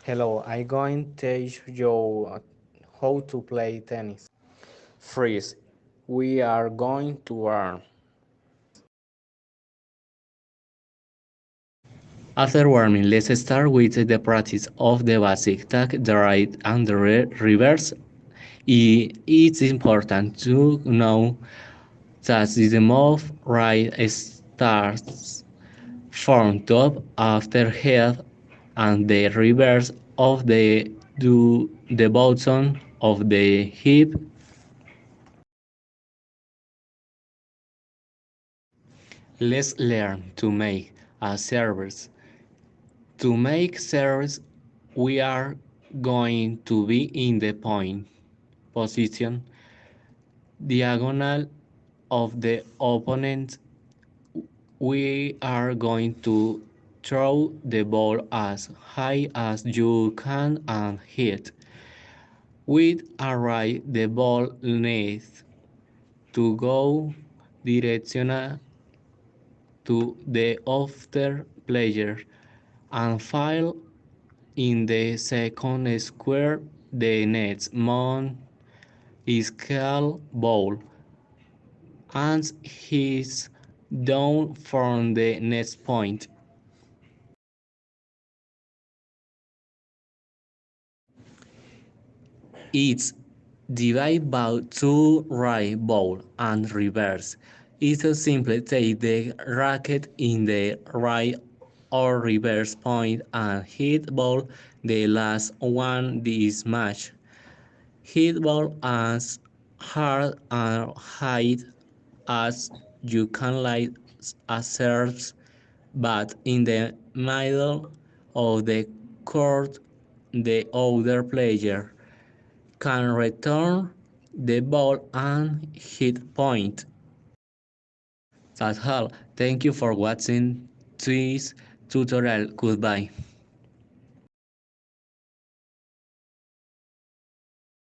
Hello, I'm going to teach you how to play tennis. First, we are going to learn. After warming, let's start with the practice of the basic tag, the right and the reverse. It's important to know that the move right starts from top after head and the reverse of the bottom of the hip. Let's learn to make a service. To make service, we are going to be in the point position diagonal of the opponent. We are going to throw the ball as high as you can and hit. With a right, the ball needs to go directional to the other player and file in the second square. The next mount is called ball and is down from the next point. It's divided by two right ball and reverse. It's simply take the racket in the right or reverse point and hit ball the last one this match. Hit ball as hard and high as you can like a serves, but in the middle of the court the other player can return the ball and hit point. That's all. Thank you for watching this tutorial. Goodbye.